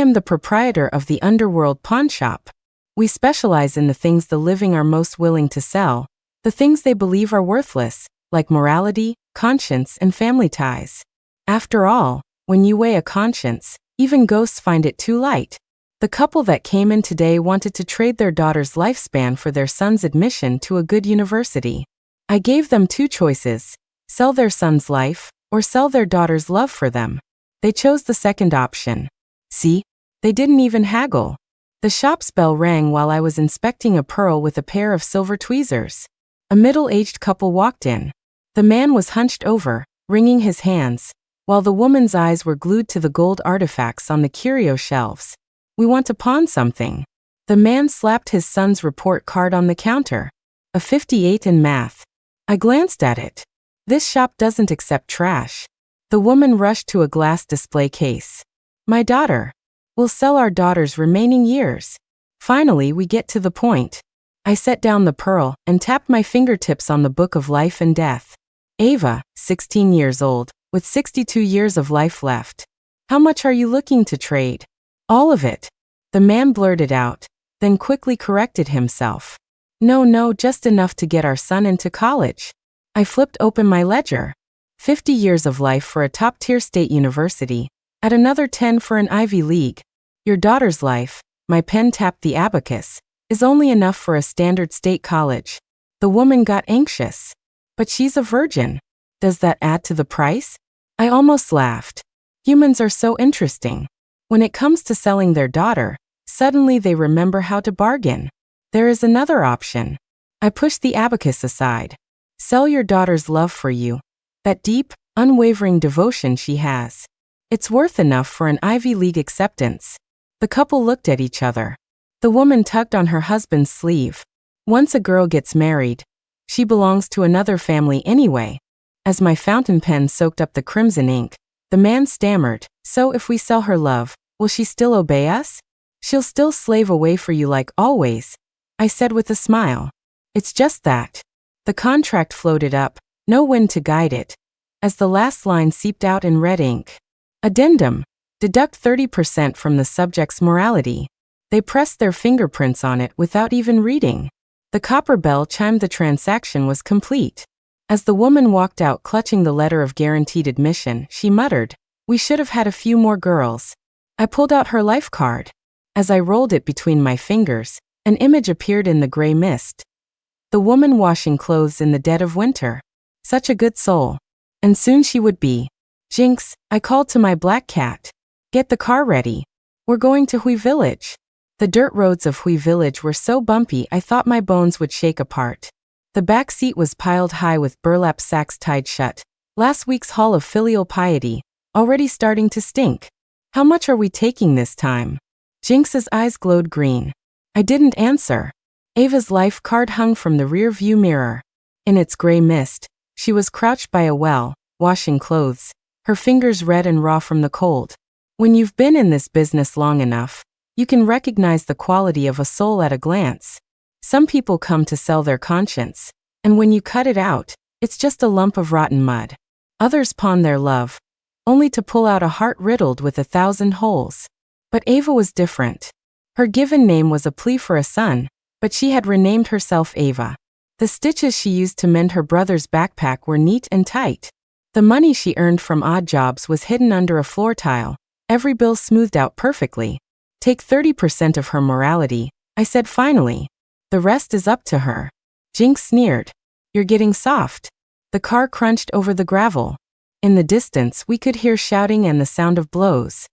am the proprietor of the Underworld Pawn Shop. We specialize in the things the living are most willing to sell, the things they believe are worthless, like morality, conscience, and family ties. After all, when you weigh a conscience, even ghosts find it too light. The couple that came in today wanted to trade their daughter's lifespan for their son's admission to a good university. I gave them two choices: sell their son's life, or sell their daughter's love for them. They chose the second option. See? They didn't even haggle. The shop's bell rang while I was inspecting a pearl with a pair of silver tweezers. A middle-aged couple walked in. The man was hunched over, wringing his hands, while the woman's eyes were glued to the gold artifacts on the curio shelves. We want to pawn something. The man slapped his son's report card on the counter. A 58 in math. I glanced at it. This shop doesn't accept trash. The woman rushed to a glass display case. My daughter. We'll sell our daughter's remaining years. Finally, we get to the point. I set down the pearl and tapped my fingertips on the book of life and death. Ava, 16 years old, with 62 years of life left. How much are you looking to trade? All of it. The man blurted out, then quickly corrected himself. No, just enough to get our son into college. I flipped open my ledger. 50 years of life for a top-tier state university, at another 10 for an Ivy League. Your daughter's life, my pen tapped the abacus, is only enough for a standard state college. The woman got anxious. But she's a virgin. Does that add to the price? I almost laughed. Humans are so interesting. When it comes to selling their daughter, suddenly they remember how to bargain. There is another option. I pushed the abacus aside. Sell your daughter's love for you. That deep, unwavering devotion she has. It's worth enough for an Ivy League acceptance. The couple looked at each other. The woman tugged on her husband's sleeve. Once a girl gets married, she belongs to another family anyway. As my fountain pen soaked up the crimson ink, the man stammered, so if we sell her love, will she still obey us? She'll still slave away for you like always, I said with a smile. It's just that. The contract floated up, no wind to guide it, as the last line seeped out in red ink. Addendum. Deduct 30% from the subject's morality. They pressed their fingerprints on it without even reading. The copper bell chimed the transaction was complete. As the woman walked out clutching the letter of guaranteed admission, she muttered, "We should have had a few more girls." I pulled out her life card. As I rolled it between my fingers, an image appeared in the gray mist. The woman washing clothes in the dead of winter. Such a good soul. And soon she would be. Jinx, I called to my black cat. Get the car ready. We're going to Hui Village. The dirt roads of Hui Village were so bumpy I thought my bones would shake apart. The back seat was piled high with burlap sacks tied shut. Last week's haul of filial piety, already starting to stink. How much are we taking this time? Jinx's eyes glowed green. I didn't answer. Ava's life card hung from the rear view mirror. In its gray mist, she was crouched by a well, washing clothes, her fingers red and raw from the cold. When you've been in this business long enough, you can recognize the quality of a soul at a glance. Some people come to sell their conscience, and when you cut it out, it's just a lump of rotten mud. Others pawn their love, only to pull out a heart riddled with 1,000 holes. But Ava was different. Her given name was a plea for a son, but she had renamed herself Ava. The stitches she used to mend her brother's backpack were neat and tight. The money she earned from odd jobs was hidden under a floor tile, every bill smoothed out perfectly. Take 30% of her morality, I said finally. The rest is up to her. Jinx sneered. You're getting soft. The car crunched over the gravel. In the distance, we could hear shouting and the sound of blows.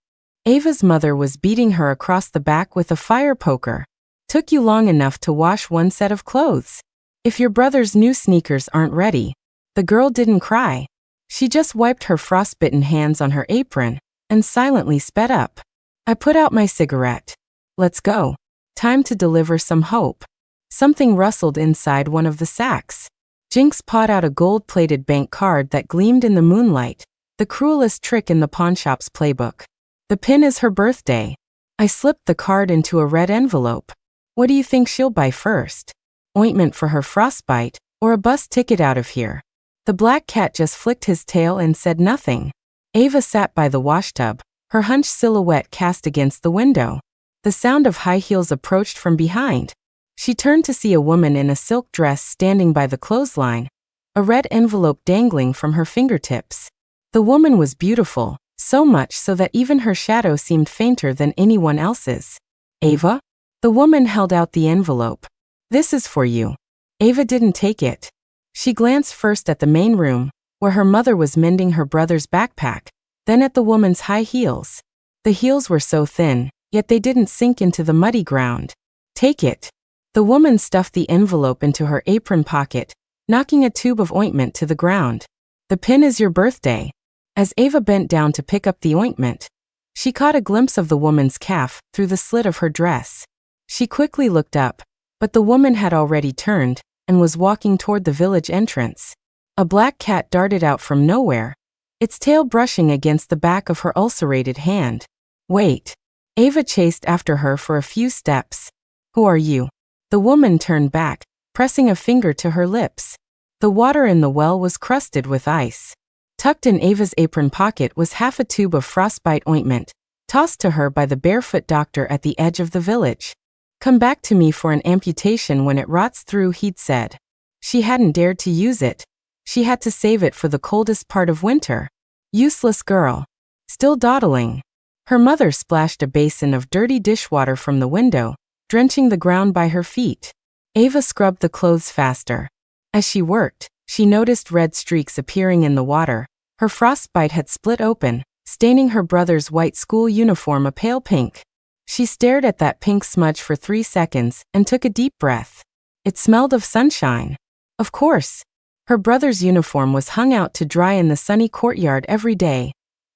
Ava's mother was beating her across the back with a fire poker. Took you long enough to wash one set of clothes. If your brother's new sneakers aren't ready. The girl didn't cry. She just wiped her frostbitten hands on her apron and silently sped up. I put out my cigarette. Let's go. Time to deliver some hope. Something rustled inside one of the sacks. Jinx pawed out a gold-plated bank card that gleamed in the moonlight, the cruelest trick in the pawnshop's playbook. The pin is her birthday. I slipped the card into a red envelope. What do you think she'll buy first? Ointment for her frostbite, or a bus ticket out of here? The black cat just flicked his tail and said nothing. Ava sat by the washtub, her hunched silhouette cast against the window. The sound of high heels approached from behind. She turned to see a woman in a silk dress standing by the clothesline, a red envelope dangling from her fingertips. The woman was beautiful, so much so that even her shadow seemed fainter than anyone else's. "Ava?" The woman held out the envelope. "This is for you." Ava didn't take it. She glanced first at the main room, where her mother was mending her brother's backpack, then at the woman's high heels. The heels were so thin, yet they didn't sink into the muddy ground. "Take it." The woman stuffed the envelope into her apron pocket, knocking a tube of ointment to the ground. "The pin is your birthday." As Ava bent down to pick up the ointment, she caught a glimpse of the woman's calf through the slit of her dress. She quickly looked up, but the woman had already turned and was walking toward the village entrance. A black cat darted out from nowhere, its tail brushing against the back of her ulcerated hand. "Wait." Ava chased after her for a few steps. "Who are you?" The woman turned back, pressing a finger to her lips. The water in the well was crusted with ice. Tucked in Ava's apron pocket was half a tube of frostbite ointment, tossed to her by the barefoot doctor at the edge of the village. "Come back to me for an amputation when it rots through," he'd said. She hadn't dared to use it. She had to save it for the coldest part of winter. Useless girl. Still dawdling. Her mother splashed a basin of dirty dishwater from the window, drenching the ground by her feet. Ava scrubbed the clothes faster. As she worked, she noticed red streaks appearing in the water. Her frostbite had split open, staining her brother's white school uniform a pale pink. She stared at that pink smudge for 3 seconds and took a deep breath. It smelled of sunshine. Of course. Her brother's uniform was hung out to dry in the sunny courtyard every day,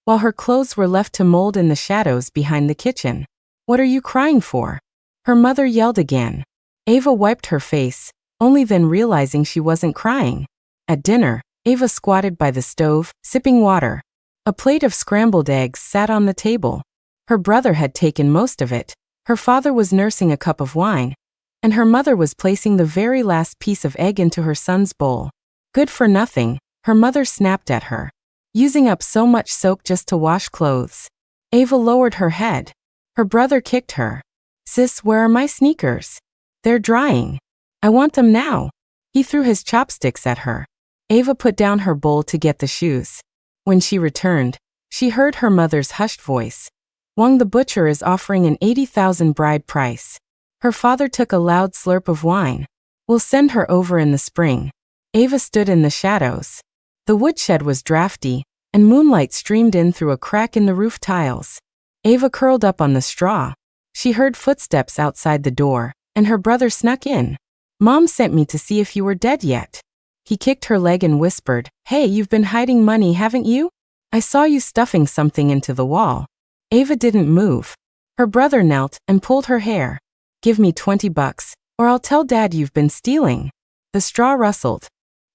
while her clothes were left to mold in the shadows behind the kitchen. "What are you crying for?" Her mother yelled again. Ava wiped her face, only then realizing she wasn't crying. At dinner, Ava squatted by the stove, sipping water. A plate of scrambled eggs sat on the table. Her brother had taken most of it, her father was nursing a cup of wine, and her mother was placing the very last piece of egg into her son's bowl. "Good for nothing," her mother snapped at her. "Using up so much soap just to wash clothes." Ava lowered her head. Her brother kicked her. "Sis, where are my sneakers?" "They're drying." "I want them now." He threw his chopsticks at her. Ava put down her bowl to get the shoes. When she returned, she heard her mother's hushed voice. "Wang the butcher is offering an 80,000 bride price." Her father took a loud slurp of wine. "We'll send her over in the spring." Ava stood in the shadows. The woodshed was drafty, and moonlight streamed in through a crack in the roof tiles. Ava curled up on the straw. She heard footsteps outside the door, and her brother snuck in. "Mom sent me to see if you were dead yet." He kicked her leg and whispered, "Hey, you've been hiding money, haven't you? I saw you stuffing something into the wall." Ava didn't move. Her brother knelt and pulled her hair. "Give me $20, or I'll tell Dad you've been stealing." The straw rustled.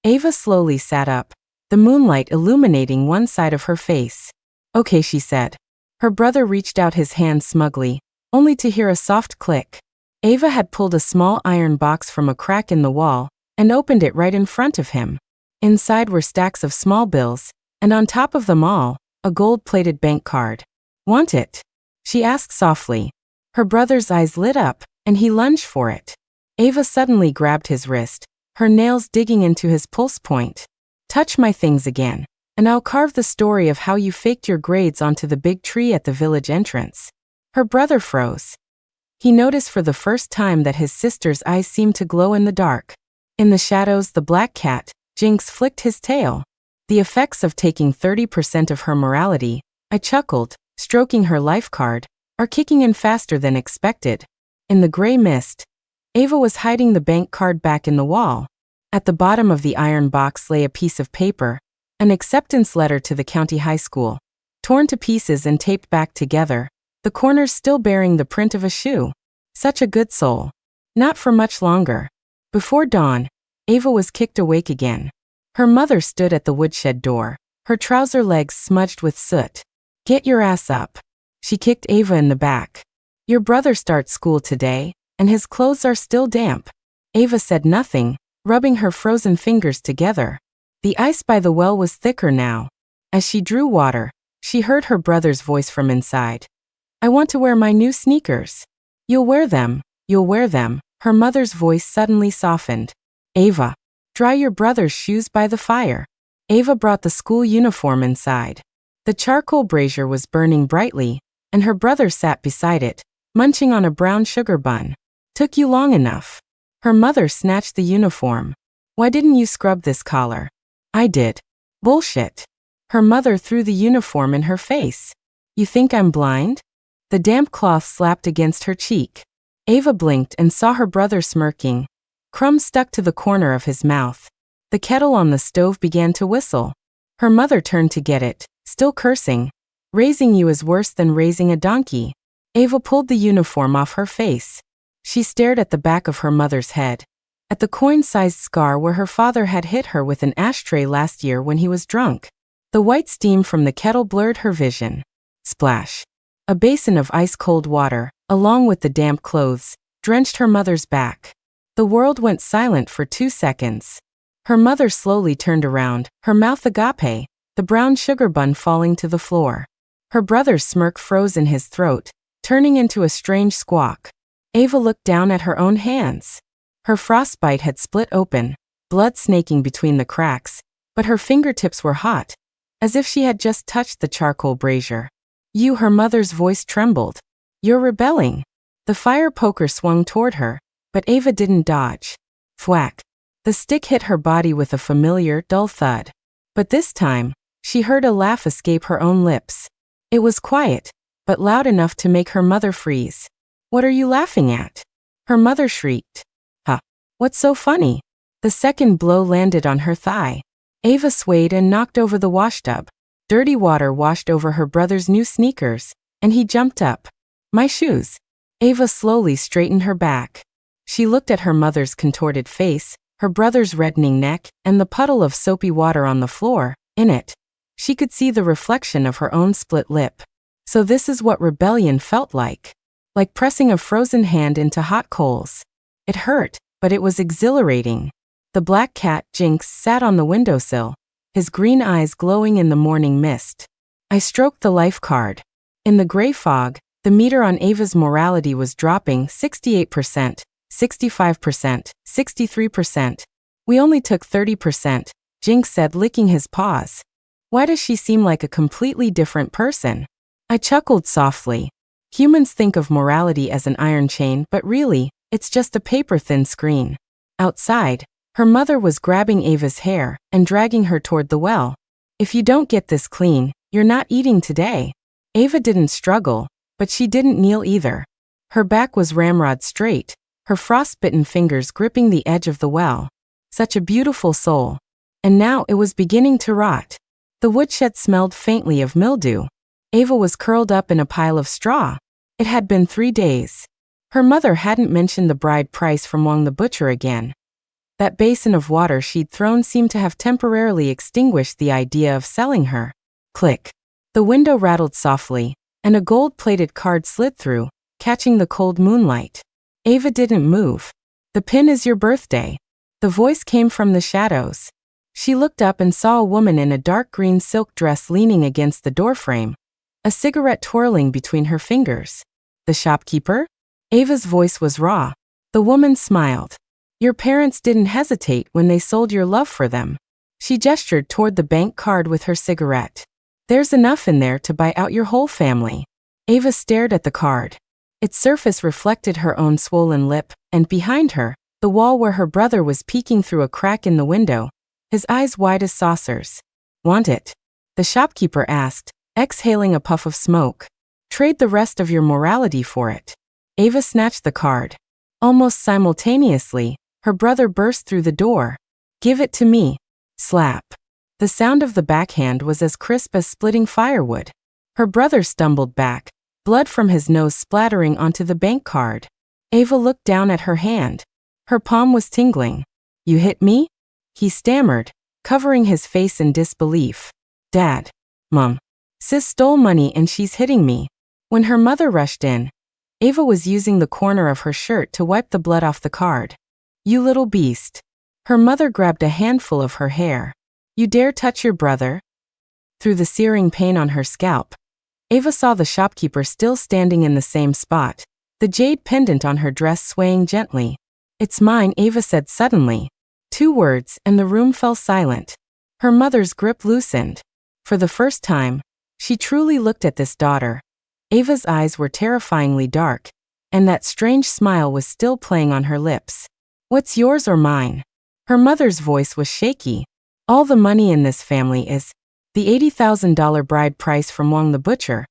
Ava slowly sat up, the moonlight illuminating one side of her face. "Okay," she said. Her brother reached out his hand smugly, only to hear a soft click. Ava had pulled a small iron box from a crack in the wall and opened it right in front of him. Inside were stacks of small bills, and on top of them all, a gold-plated bank card. "Want it?" she asked softly. Her brother's eyes lit up, and he lunged for it. Ava suddenly grabbed his wrist, her nails digging into his pulse point. "Touch my things again, and I'll carve the story of how you faked your grades onto the big tree at the village entrance." Her brother froze. He noticed for the first time that his sister's eyes seemed to glow in the dark. In the shadows, the black cat, Jinx, flicked his tail. "The effects of taking 30% of her morality," I chuckled, stroking her life card, "are kicking in faster than expected." In the gray mist, Ava was hiding the bank card back in the wall. At the bottom of the iron box lay a piece of paper, an acceptance letter to the county high school, torn to pieces and taped back together, the corners still bearing the print of a shoe. Such a good soul. Not for much longer. Before dawn, Ava was kicked awake again. Her mother stood at the woodshed door, her trouser legs smudged with soot. "Get your ass up." She kicked Ava in the back. "Your brother starts school today, and his clothes are still damp." Ava said nothing, rubbing her frozen fingers together. The ice by the well was thicker now. As she drew water, She heard her brother's voice from inside. I want to wear my new sneakers. You'll wear them, you'll wear them. Her mother's voice suddenly softened. Ava, dry your brother's shoes by the fire. Ava brought the school uniform inside. The charcoal brazier was burning brightly, and her brother sat beside it, munching on a brown sugar bun. Took you long enough. Her mother snatched the uniform. Why didn't you scrub this collar? I did. Bullshit. Her mother threw the uniform in her face. You think I'm blind? The damp cloth slapped against her cheek. Ava blinked and saw her brother smirking. Crumbs stuck to the corner of his mouth. The kettle on the stove began to whistle. Her mother turned to get it, still cursing. Raising you is worse than raising a donkey. Ava pulled the uniform off her face. She stared at the back of her mother's head, at the coin-sized scar where her father had hit her with an ashtray last year when he was drunk. The white steam from the kettle blurred her vision. Splash. A basin of ice-cold water, along with the damp clothes, drenched her mother's back. The world went silent for 2 seconds. Her mother slowly turned around, her mouth agape, the brown sugar bun falling to the floor. Her brother's smirk froze in his throat, turning into a strange squawk. Ava looked down at her own hands. Her frostbite had split open, blood snaking between the cracks, but her fingertips were hot, as if she had just touched the charcoal brazier. You, her mother's voice trembled. You're rebelling. The fire poker swung toward her, but Ava didn't dodge. Thwack. The stick hit her body with a familiar, dull thud. But this time, she heard a laugh escape her own lips. It was quiet, but loud enough to make her mother freeze. What are you laughing at? Her mother shrieked. Huh. What's so funny? The second blow landed on her thigh. Ava swayed and knocked over the washtub. Dirty water washed over her brother's new sneakers, and he jumped up. My shoes. Ava slowly straightened her back. She looked at her mother's contorted face, her brother's reddening neck, and the puddle of soapy water on the floor. In it, she could see the reflection of her own split lip. So this is what rebellion felt like pressing a frozen hand into hot coals. It hurt, but it was exhilarating. The black cat, Jinx, sat on the windowsill, his green eyes glowing in the morning mist. I stroked the life card. In the gray fog, the meter on Ava's morality was dropping 68%, 65%, 63%. We only took 30%, Jinx said, licking his paws. Why does she seem like a completely different person? I chuckled softly. Humans think of morality as an iron chain, but really, it's just a paper-thin screen. Outside, her mother was grabbing Ava's hair and dragging her toward the well. If you don't get this clean, you're not eating today. Ava didn't struggle, but she didn't kneel either. Her back was ramrod straight, her frostbitten fingers gripping the edge of the well. Such a beautiful soul. And now it was beginning to rot. The woodshed smelled faintly of mildew. Ava was curled up in a pile of straw. It had been 3 days. Her mother hadn't mentioned the bride price from Wong the butcher again. That basin of water she'd thrown seemed to have temporarily extinguished the idea of selling her. Click. The window rattled softly, and a gold-plated card slid through, catching the cold moonlight. Ava didn't move. The pin is your birthday. The voice came from the shadows. She looked up and saw a woman in a dark green silk dress leaning against the doorframe, a cigarette twirling between her fingers. The shopkeeper? Ava's voice was raw. The woman smiled. Your parents didn't hesitate when they sold your love for them. She gestured toward the bank card with her cigarette. There's enough in there to buy out your whole family. Ava stared at the card. Its surface reflected her own swollen lip, and behind her, the wall where her brother was peeking through a crack in the window, his eyes wide as saucers. Want it? The shopkeeper asked, exhaling a puff of smoke. Trade the rest of your morality for it. Ava snatched the card. Almost simultaneously, her brother burst through the door. Give it to me. Slap. The sound of the backhand was as crisp as splitting firewood. Her brother stumbled back, blood from his nose splattering onto the bank card. Ava looked down at her hand. Her palm was tingling. You hit me? He stammered, covering his face in disbelief. Dad. Mom. Sis stole money and she's hitting me. When her mother rushed in, Ava was using the corner of her shirt to wipe the blood off the card. You little beast. Her mother grabbed a handful of her hair. You dare touch your brother? Through the searing pain on her scalp, Ava saw the shopkeeper still standing in the same spot, the jade pendant on her dress swaying gently. "It's mine," Ava said suddenly. 2 words, and the room fell silent. Her mother's grip loosened. For the first time, she truly looked at this daughter. Ava's eyes were terrifyingly dark, and that strange smile was still playing on her lips. "What's yours or mine?" Her mother's voice was shaky. "All the money in this family is the $80,000 bride price from Wong the butcher,"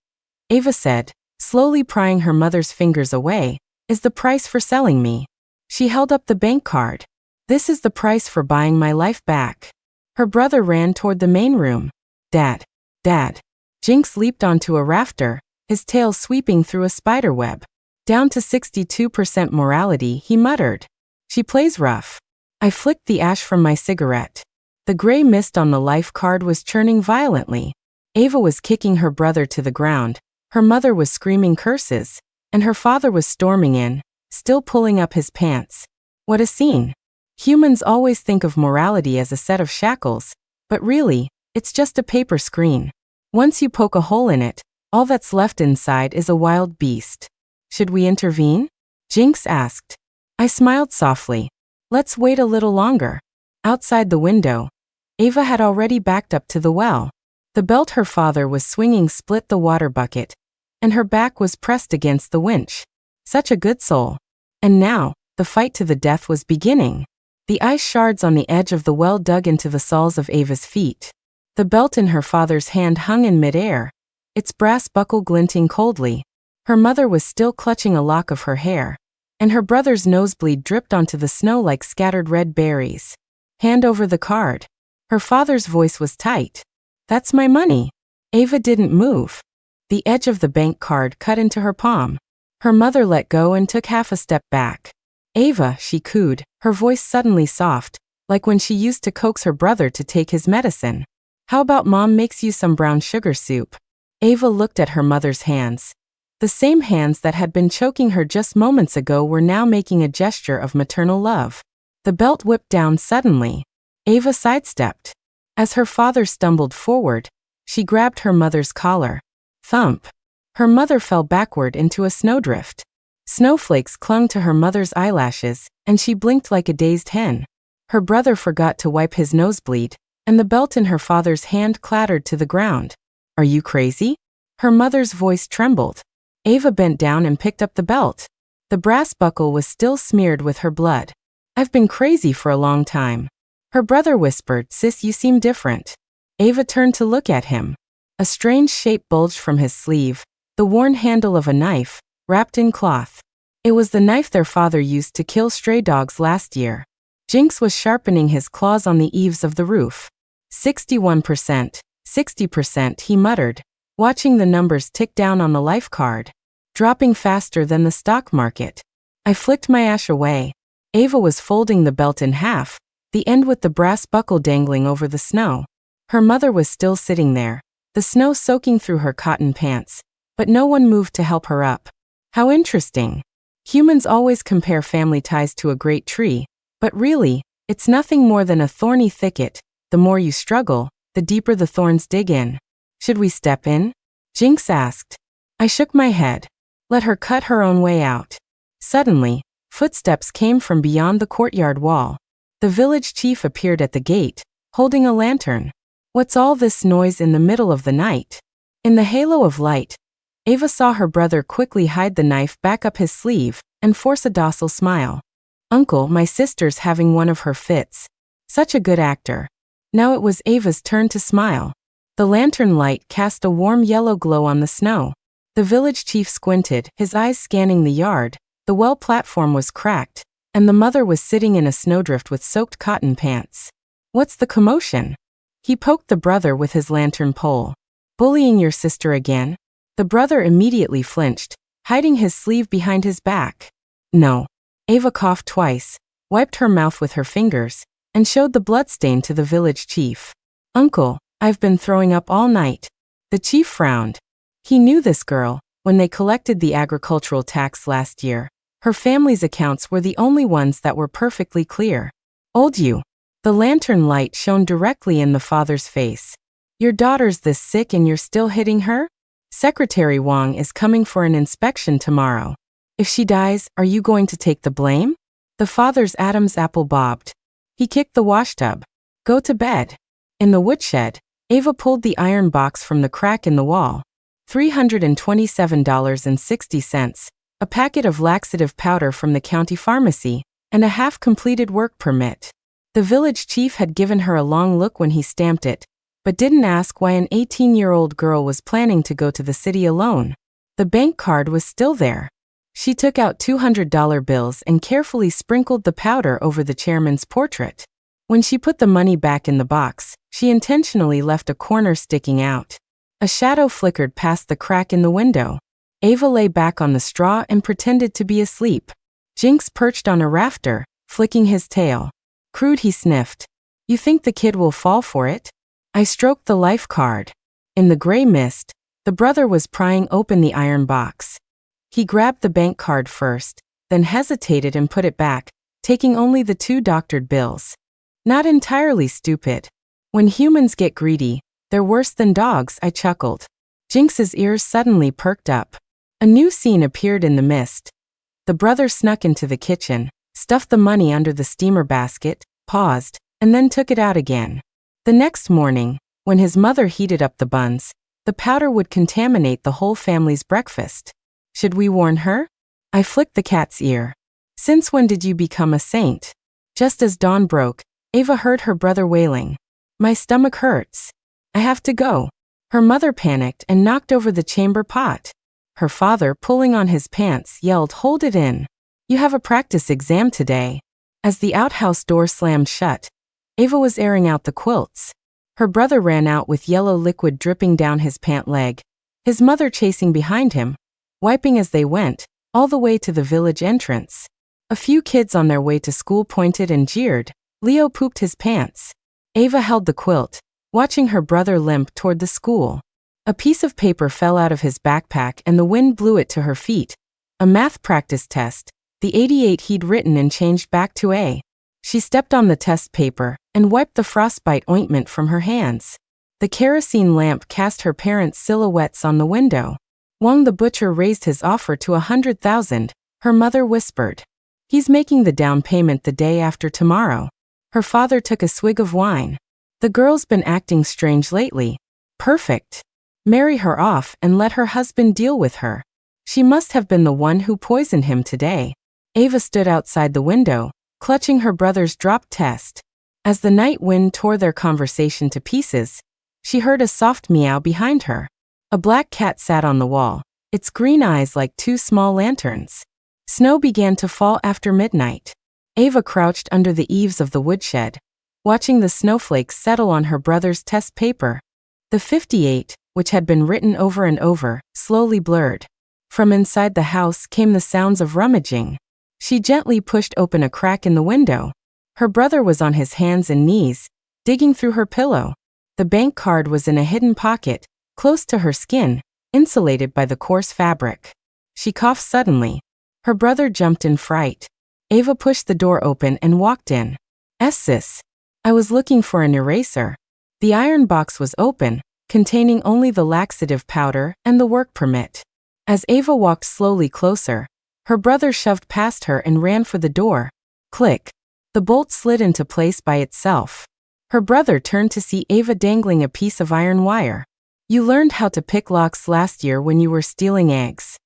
Ava said, slowly prying her mother's fingers away, "is the price for selling me." She held up the bank card. "This is the price for buying my life back." Her brother ran toward the main room. "Dad, Dad." Jinx leaped onto a rafter, his tail sweeping through a spider web. "Down to 62% morality," he muttered. "She plays rough." I flicked the ash from my cigarette. The gray mist on the life card was churning violently. Ava was kicking her brother to the ground, her mother was screaming curses, and her father was storming in, still pulling up his pants. What a scene. Humans always think of morality as a set of shackles, but really, it's just a paper screen. Once you poke a hole in it, all that's left inside is a wild beast. "Should we intervene?" Jinx asked. I smiled softly. "Let's wait a little longer." Outside the window, Ava had already backed up to the well. The belt her father was swinging split the water bucket, and her back was pressed against the winch. Such a good soul. And now, the fight to the death was beginning. The ice shards on the edge of the well dug into the soles of Ava's feet. The belt in her father's hand hung in midair, its brass buckle glinting coldly. Her mother was still clutching a lock of her hair, and her brother's nosebleed dripped onto the snow like scattered red berries. "Hand over the card." Her father's voice was tight. "That's my money." Ava didn't move. The edge of the bank card cut into her palm. Her mother let go and took half a step back. "Ava," she cooed, her voice suddenly soft, like when she used to coax her brother to take his medicine. "How about Mom makes you some brown sugar soup?" Ava looked at her mother's hands. The same hands that had been choking her just moments ago were now making a gesture of maternal love. The belt whipped down suddenly. Ava sidestepped. As her father stumbled forward, she grabbed her mother's collar. Thump. Her mother fell backward into a snowdrift. Snowflakes clung to her mother's eyelashes, and she blinked like a dazed hen. Her brother forgot to wipe his nosebleed, and the belt in her father's hand clattered to the ground. "Are you crazy?" Her mother's voice trembled. Ava bent down and picked up the belt. The brass buckle was still smeared with her blood. "I've been crazy for a long time." Her brother whispered, "Sis, you seem different." Ava turned to look at him. A strange shape bulged from his sleeve, the worn handle of a knife, wrapped in cloth. It was the knife their father used to kill stray dogs last year. Jinx was sharpening his claws on the eaves of the roof. 61%, 60%, he muttered, watching the numbers tick down on the life card, dropping faster than the stock market. I flicked my ash away. Ava was folding the belt in half, the end with the brass buckle dangling over the snow. Her mother was still sitting there, the snow soaking through her cotton pants, but no one moved to help her up. How interesting. Humans always compare family ties to a great tree, but really, it's nothing more than a thorny thicket. The more you struggle, the deeper the thorns dig in. "Should we step in?" Jinx asked. I shook my head. Let her cut her own way out. Suddenly, footsteps came from beyond the courtyard wall. The village chief appeared at the gate, holding a lantern. What's all this noise in the middle of the night? In the halo of light, Ava saw her brother quickly hide the knife back up his sleeve and force a docile smile. "Uncle, my sister's having one of her fits." Such a good actor. Now it was Ava's turn to smile. The lantern light cast a warm yellow glow on the snow. The village chief squinted, his eyes scanning the yard. The well platform was cracked, and the mother was sitting in a snowdrift with soaked cotton pants. "What's the commotion?" He poked the brother with his lantern pole. "Bullying your sister again?" The brother immediately flinched, hiding his sleeve behind his back. "No." Ava coughed twice, wiped her mouth with her fingers, and showed the bloodstain to the village chief. "Uncle, I've been throwing up all night." The chief frowned. He knew this girl. When they collected the agricultural tax last year, her family's accounts were the only ones that were perfectly clear. "Old you." The lantern light shone directly in the father's face. Your daughter's this sick and you're still hitting her? Secretary Wang is coming for an inspection tomorrow. If she dies, are you going to take the blame? The father's Adam's apple bobbed. He kicked the washtub. Go to bed. In the woodshed, Ava pulled the iron box from the crack in the wall. $327.60, a packet of laxative powder from the county pharmacy, and a half-completed work permit. The village chief had given her a long look when he stamped it, but didn't ask why an 18-year-old girl was planning to go to the city alone. The bank card was still there. She took out $200 bills and carefully sprinkled the powder over the chairman's portrait. When she put the money back in the box, she intentionally left a corner sticking out. A shadow flickered past the crack in the window. Ava lay back on the straw and pretended to be asleep. Jinx perched on a rafter, flicking his tail. Crude, he sniffed. You think the kid will fall for it? I stroked the life card. In the gray mist, the brother was prying open the iron box. He grabbed the bank card first, then hesitated and put it back, taking only the 2 doctored bills. Not entirely stupid. When humans get greedy, they're worse than dogs, I chuckled. Jinx's ears suddenly perked up. A new scene appeared in the mist. The brother snuck into the kitchen, stuffed the money under the steamer basket, paused, and then took it out again. The next morning, when his mother heated up the buns, the powder would contaminate the whole family's breakfast. Should we warn her? I flicked the cat's ear. Since when did you become a saint? Just as dawn broke, Ava heard her brother wailing. My stomach hurts. I have to go. Her mother panicked and knocked over the chamber pot. Her father, pulling on his pants, yelled, Hold it in. You have a practice exam today. As the outhouse door slammed shut, Ava was airing out the quilts. Her brother ran out with yellow liquid dripping down his pant leg, his mother chasing behind him, wiping as they went, all the way to the village entrance. A few kids on their way to school pointed and jeered. Leo pooped his pants. Ava held the quilt, watching her brother limp toward the school. A piece of paper fell out of his backpack and the wind blew it to her feet. A math practice test, the 88 he'd written and changed back to A. She stepped on the test paper and wiped the frostbite ointment from her hands. The kerosene lamp cast her parents' silhouettes on the window. Wang the butcher raised his offer to 100,000, her mother whispered. He's making the down payment the day after tomorrow. Her father took a swig of wine. The girl's been acting strange lately. Perfect. Marry her off and let her husband deal with her. She must have been the one who poisoned him today. Ava stood outside the window, clutching her brother's dropped test. As the night wind tore their conversation to pieces, she heard a soft meow behind her. A black cat sat on the wall, its green eyes like 2 small lanterns. Snow began to fall after midnight. Ava crouched under the eaves of the woodshed, watching the snowflakes settle on her brother's test paper. The 58, which had been written over and over, slowly blurred. From inside the house came the sounds of rummaging. She gently pushed open a crack in the window. Her brother was on his hands and knees, digging through her pillow. The bank card was in a hidden pocket, close to her skin, insulated by the coarse fabric. She coughed suddenly. Her brother jumped in fright. Ava pushed the door open and walked in. Sis. I was looking for an eraser. The iron box was open, containing only the laxative powder and the work permit. As Ava walked slowly closer, her brother shoved past her and ran for the door. Click. The bolt slid into place by itself. Her brother turned to see Ava dangling a piece of iron wire. You learned how to pick locks last year when you were stealing eggs.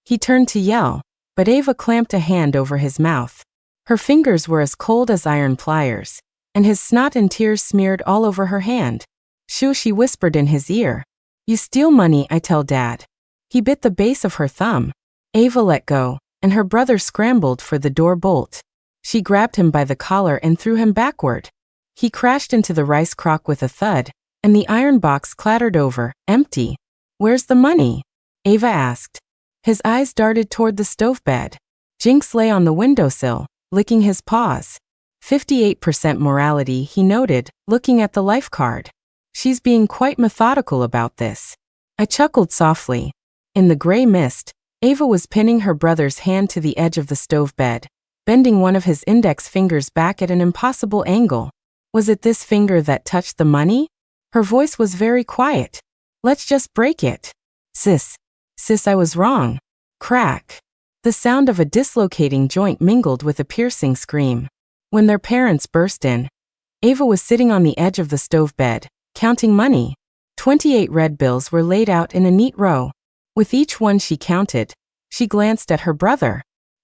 He turned to yell, but Ava clamped a hand over his mouth. Her fingers were as cold as iron pliers, and his snot and tears smeared all over her hand. Shoo, she whispered in his ear. You steal money, I tell Dad. He bit the base of her thumb. Ava let go, and her brother scrambled for the door bolt. She grabbed him by the collar and threw him backward. He crashed into the rice crock with a thud, and the iron box clattered over, empty. Where's the money? Ava asked. His eyes darted toward the stove bed. Jinx lay on the windowsill, licking his paws. 58% morality, he noted, looking at the life card. She's being quite methodical about this. I chuckled softly. In the gray mist, Ava was pinning her brother's hand to the edge of the stove bed, bending one of his index fingers back at an impossible angle. Was it this finger that touched the money? Her voice was very quiet. Let's just break it. Sis, I was wrong. Crack. The sound of a dislocating joint mingled with a piercing scream. When their parents burst in, Ava was sitting on the edge of the stove bed, counting money. 28 red bills were laid out in a neat row. With each one she counted, she glanced at her brother.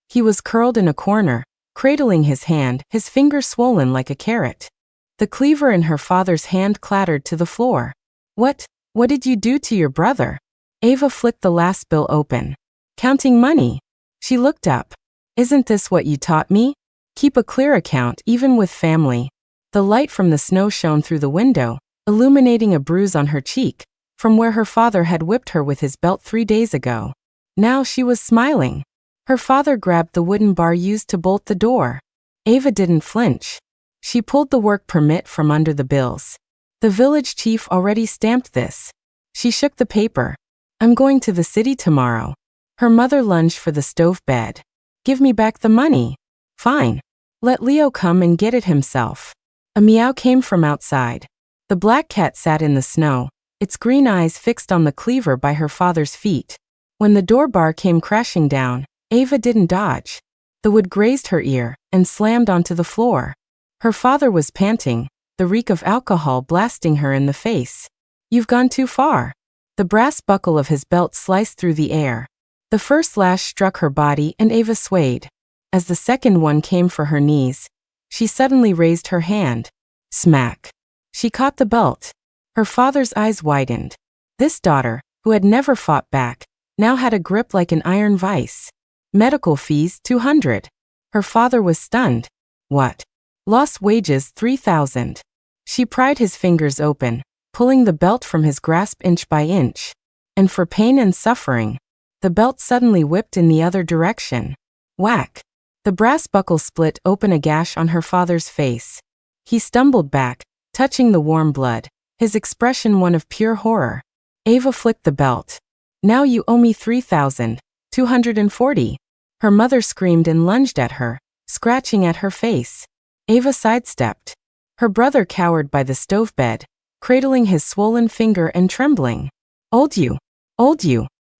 He was curled in a corner, cradling his hand, his finger swollen like a carrot. The cleaver in her father's hand clattered to the floor. What did you do to your brother? Ava flicked the last bill open. Counting money. She looked up. Isn't this what you taught me? Keep a clear account even with family. The light from the snow shone through the window, illuminating a bruise on her cheek, from where her father had whipped her with his belt 3 days ago. Now she was smiling. Her father grabbed the wooden bar used to bolt the door. Ava didn't flinch. She pulled the work permit from under the bills. The village chief already stamped this. She shook the paper. I'm going to the city tomorrow. Her mother lunged for the stove bed. Give me back the money. Fine. Let Leo come and get it himself. A meow came from outside. The black cat sat in the snow, its green eyes fixed on the cleaver by her father's feet. When the door bar came crashing down, Ava didn't dodge. The wood grazed her ear and slammed onto the floor. Her father was panting, the reek of alcohol blasting her in the face. You've gone too far. The brass buckle of his belt sliced through the air. The first lash struck her body and Ava swayed. As the second one came for her knees, she suddenly raised her hand. Smack. She caught the belt. Her father's eyes widened. This daughter, who had never fought back, now had a grip like an iron vice. Medical fees, $200. Her father was stunned. What? Lost wages, $3,000. She pried his fingers open, pulling the belt from his grasp inch by inch. And for pain and suffering, the belt suddenly whipped in the other direction. Whack. The brass buckle split open a gash on her father's face. He stumbled back, touching the warm blood, his expression one of pure horror. Ava flicked the belt. Now you owe me $3,240. Her mother screamed and lunged at her, scratching at her face. Ava sidestepped. Her brother cowered by the stove bed, cradling his swollen finger and trembling. Old you.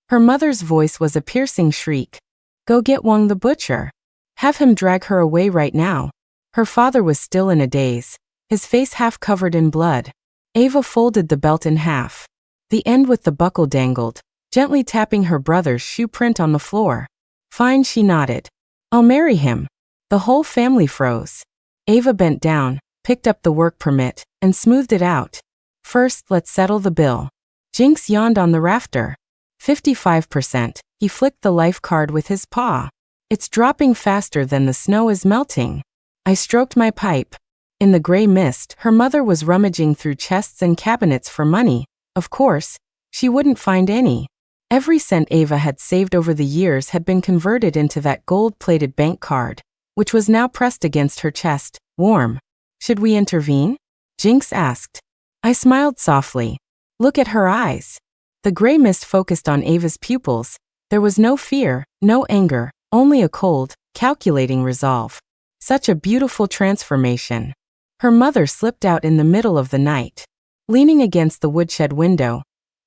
Her mother's voice was a piercing shriek. Go get Wang the butcher. Have him drag her away right now. Her father was still in a daze, his face half covered in blood. Ava folded the belt in half. The end with the buckle dangled, gently tapping her brother's shoe print on the floor. Fine, she nodded. I'll marry him. The whole family froze. Ava bent down, picked up the work permit, and smoothed it out. First, let's settle the bill. Jinx yawned on the rafter. 55%. He flicked the life card with his paw. It's dropping faster than the snow is melting. I stroked my pipe. In the gray mist, her mother was rummaging through chests and cabinets for money. Of course, she wouldn't find any. Every cent Ava had saved over the years had been converted into that gold-plated bank card, which was now pressed against her chest, warm. Should we intervene? Jinx asked. I smiled softly. Look at her eyes. The gray mist focused on Ava's pupils. There was no fear, no anger, only a cold, calculating resolve. Such a beautiful transformation. Her mother slipped out in the middle of the night. Leaning against the woodshed window,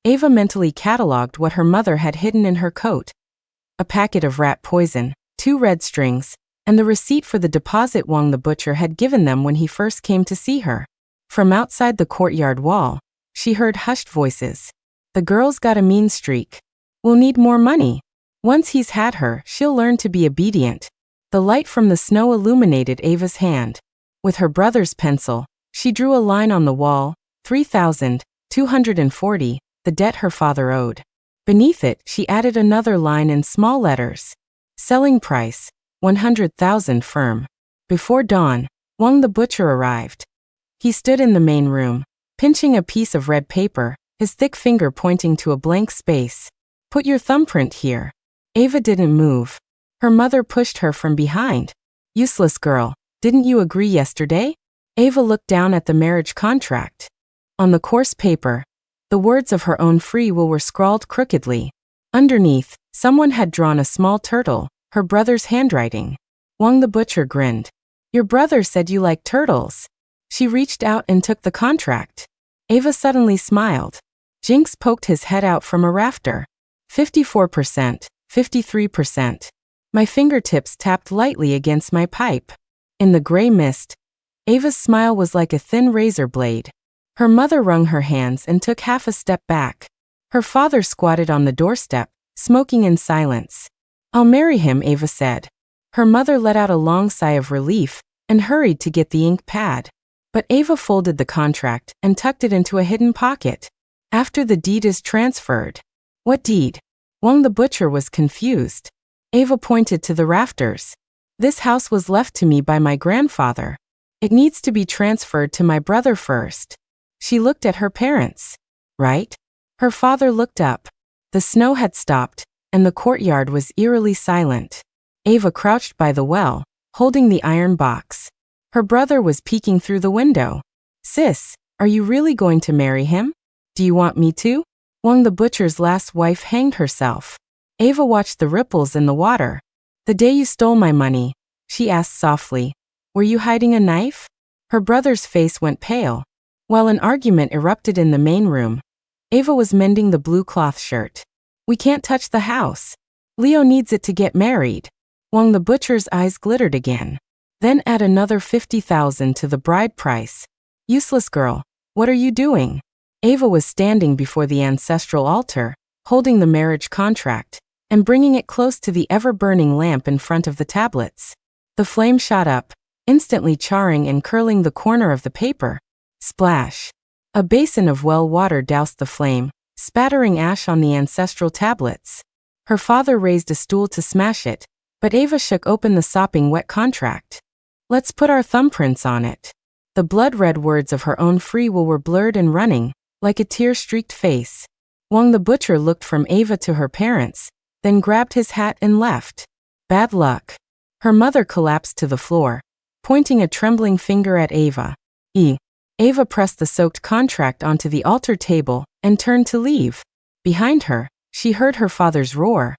Ava mentally catalogued what her mother had hidden in her coat. A packet of rat poison, 2 red strings, and the receipt for the deposit Wang the butcher had given them when he first came to see her. From outside the courtyard wall, she heard hushed voices. The girl's got a mean streak. We'll need more money. Once he's had her, she'll learn to be obedient. The light from the snow illuminated Ava's hand. With her brother's pencil, she drew a line on the wall, 3,240, the debt her father owed. Beneath it, she added another line in small letters. Selling price, 100,000 firm. Before dawn, Wang the butcher arrived. He stood in the main room, pinching a piece of red paper, his thick finger pointing to a blank space. Put your thumbprint here. Ava didn't move. Her mother pushed her from behind. Useless girl, didn't you agree yesterday? Ava looked down at the marriage contract. On the coarse paper, the words of her own free will were scrawled crookedly. Underneath, someone had drawn a small turtle, her brother's handwriting. Wang the butcher grinned. Your brother said you liked turtles. She reached out and took the contract. Ava suddenly smiled. Jinx poked his head out from a rafter. 54%, 53%. My fingertips tapped lightly against my pipe. In the gray mist, Ava's smile was like a thin razor blade. Her mother wrung her hands and took half a step back. Her father squatted on the doorstep, smoking in silence. "I'll marry him," Ava said. Her mother let out a long sigh of relief and hurried to get the ink pad. But Ava folded the contract and tucked it into a hidden pocket. "After the deed is transferred." "What deed?" Wang the butcher was confused. Ava pointed to the rafters. "This house was left to me by my grandfather. It needs to be transferred to my brother first." She looked at her parents. "Right?" Her father looked up. The snow had stopped, and the courtyard was eerily silent. Ava crouched by the well, holding the iron box. Her brother was peeking through the window. "Sis, are you really going to marry him? Do you want me to?" Wang the butcher's last wife hanged herself. Ava watched the ripples in the water. "The day you stole my money," she asked softly, "were you hiding a knife?" Her brother's face went pale. While an argument erupted in the main room, Ava was mending the blue cloth shirt. "We can't touch the house. Leo needs it to get married." Wang the butcher's eyes glittered again. "Then add another 50,000 to the bride price. Useless girl, what are you doing?" Ava was standing before the ancestral altar, holding the marriage contract, and bringing it close to the ever-burning lamp in front of the tablets. The flame shot up, instantly charring and curling the corner of the paper. Splash! A basin of well water doused the flame, spattering ash on the ancestral tablets. Her father raised a stool to smash it, but Ava shook open the sopping wet contract. "Let's put our thumbprints on it." The blood-red words of her own free will were blurred and running, like a tear-streaked face. Wang the butcher looked from Ava to her parents, then grabbed his hat and left. "Bad luck." Her mother collapsed to the floor, pointing a trembling finger at Ava. Ava pressed the soaked contract onto the altar table and turned to leave. Behind her, she heard her father's roar.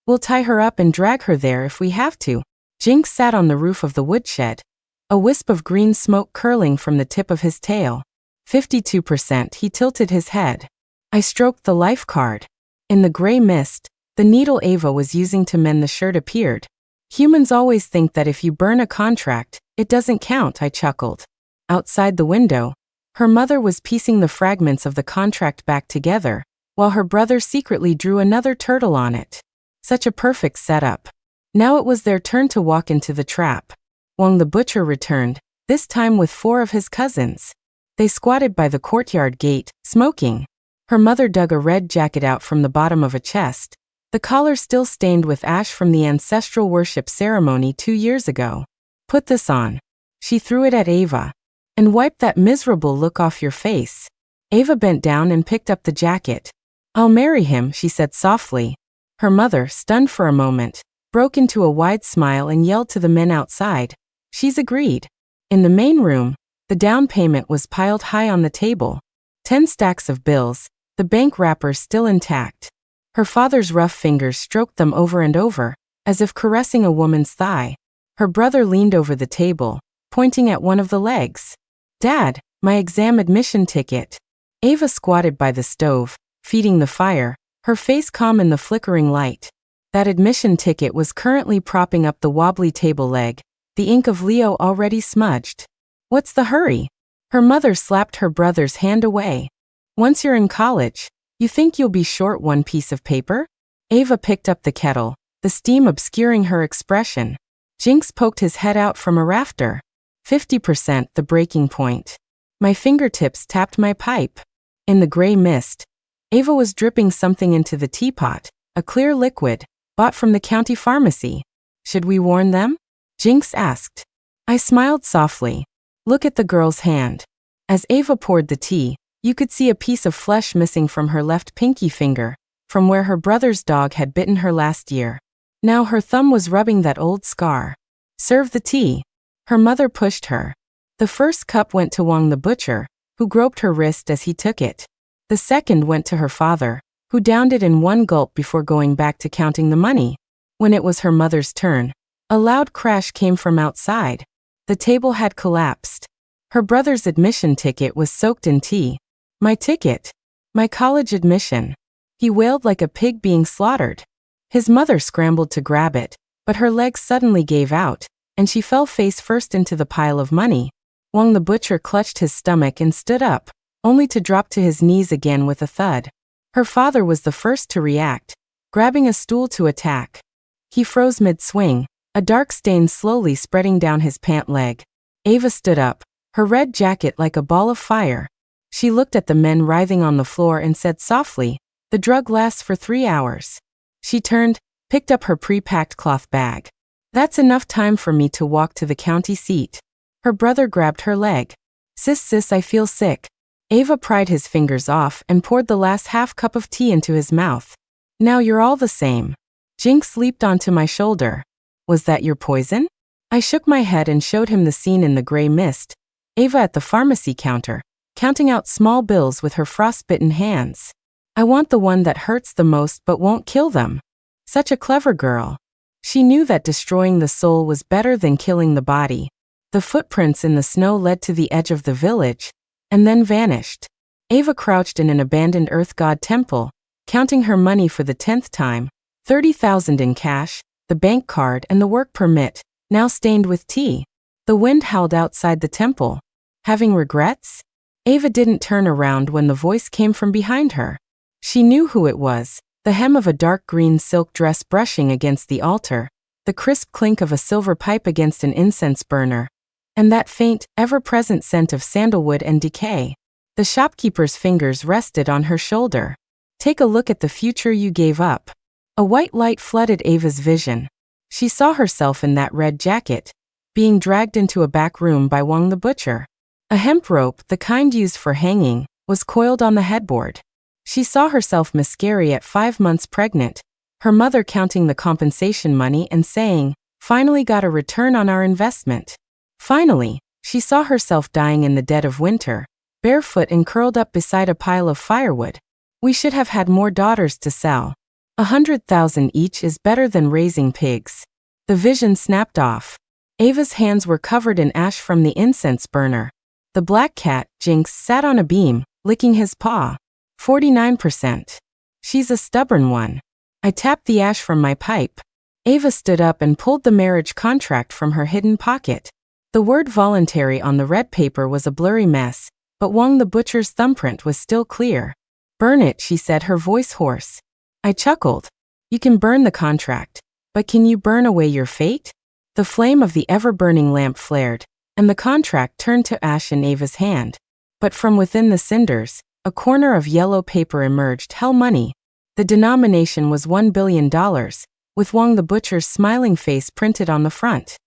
"We'll tie her up and drag her there if we have to." Jinx sat on the roof of the woodshed, a wisp of green smoke curling from the tip of his tail. 52%. He tilted his head. I stroked the life card. In the gray mist, the needle Ava was using to mend the shirt appeared. "Humans always think that if you burn a contract, it doesn't count," I chuckled. Outside the window, her mother was piecing the fragments of the contract back together, while her brother secretly drew another turtle on it. Such a perfect setup. Now it was their turn to walk into the trap. Wang the butcher returned, this time with 4 of his cousins. They squatted by the courtyard gate, smoking. Her mother dug a red jacket out from the bottom of a chest, the collar still stained with ash from the ancestral worship ceremony 2 years ago. "Put this on." She threw it at Ava. "And wipe that miserable look off your face." Ava bent down and picked up the jacket. "I'll marry him," she said softly. Her mother, stunned for a moment, broke into a wide smile and yelled to the men outside. "She's agreed." In the main room, the down payment was piled high on the table. 10 stacks of bills, the bank wrappers still intact. Her father's rough fingers stroked them over and over, as if caressing a woman's thigh. Her brother leaned over the table, pointing at one of the legs. "Dad, my exam admission ticket." Ava squatted by the stove, feeding the fire, her face calm in the flickering light. That admission ticket was currently propping up the wobbly table leg, the ink of Leo already smudged. "What's the hurry?" Her mother slapped her brother's hand away. "Once you're in college, you think you'll be short one piece of paper?" Ava picked up the kettle, the steam obscuring her expression. Jinx poked his head out from a rafter. 50%, the breaking point. My fingertips tapped my pipe. In the gray mist, Ava was dripping something into the teapot, a clear liquid, bought from the county pharmacy. "Should we warn them?" Jinx asked. I smiled softly. "Look at the girl's hand." As Ava poured the tea, you could see a piece of flesh missing from her left pinky finger, from where her brother's dog had bitten her last year. Now her thumb was rubbing that old scar. "Serve the tea." Her mother pushed her. The first cup went to Wang the butcher, who groped her wrist as he took it. The second went to her father, who downed it in one gulp before going back to counting the money. When it was her mother's turn, a loud crash came from outside. The table had collapsed. Her brother's admission ticket was soaked in tea. My ticket. My college admission. He wailed like a pig being slaughtered. His mother scrambled to grab it, but her legs suddenly gave out, and she fell face first into the pile of money. Wang the butcher clutched his stomach and stood up, only to drop to his knees again with a thud. Her father was the first to react, grabbing a stool to attack. He froze mid-swing, a dark stain slowly spreading down his pant leg. Ava stood up, her red jacket like a ball of fire. She looked at the men writhing on the floor and said softly, "The drug lasts for 3 hours." She turned, picked up her pre-packed cloth bag. "That's enough time for me to walk to the county seat." Her brother grabbed her leg. Sis, I feel sick." Ava pried his fingers off and poured the last half cup of tea into his mouth. "Now you're all the same." Jinx leaped onto my shoulder. "Was that your poison?" I shook my head and showed him the scene in the gray mist. Ava at the pharmacy counter, counting out small bills with her frostbitten hands. "I want the one that hurts the most but won't kill them." Such a clever girl. She knew that destroying the soul was better than killing the body. The footprints in the snow led to the edge of the village, and then vanished. Ava crouched in an abandoned earth god temple, counting her money for the 10th time, 30,000 in cash, the bank card and the work permit, now stained with tea. The wind howled outside the temple. Having regrets? Ava didn't turn around when the voice came from behind her. She knew who it was, the hem of a dark green silk dress brushing against the altar, the crisp clink of a silver pipe against an incense burner, and that faint, ever-present scent of sandalwood and decay. The shopkeeper's fingers rested on her shoulder. "Take a look at the future you gave up." A white light flooded Ava's vision. She saw herself in that red jacket, being dragged into a back room by Wang the butcher. A hemp rope, the kind used for hanging, was coiled on the headboard. She saw herself miscarry at 5 months pregnant, her mother counting the compensation money and saying, "Finally got a return on our investment." Finally, she saw herself dying in the dead of winter, barefoot and curled up beside a pile of firewood. We should have had more daughters to sell. 100,000 each is better than raising pigs. The vision snapped off. Ava's hands were covered in ash from the incense burner. The black cat, Jinx, sat on a beam, licking his paw. 49%. She's a stubborn one. I tapped the ash from my pipe. Ava stood up and pulled the marriage contract from her hidden pocket. The word voluntary on the red paper was a blurry mess, but Wang the butcher's thumbprint was still clear. "Burn it," she said, her voice hoarse. I chuckled. "You can burn the contract, but can you burn away your fate?" The flame of the ever-burning lamp flared, and the contract turned to ash in Ava's hand. But from within the cinders, a corner of yellow paper emerged, hell money. The denomination was $1 billion, with Wang the butcher's smiling face printed on the front.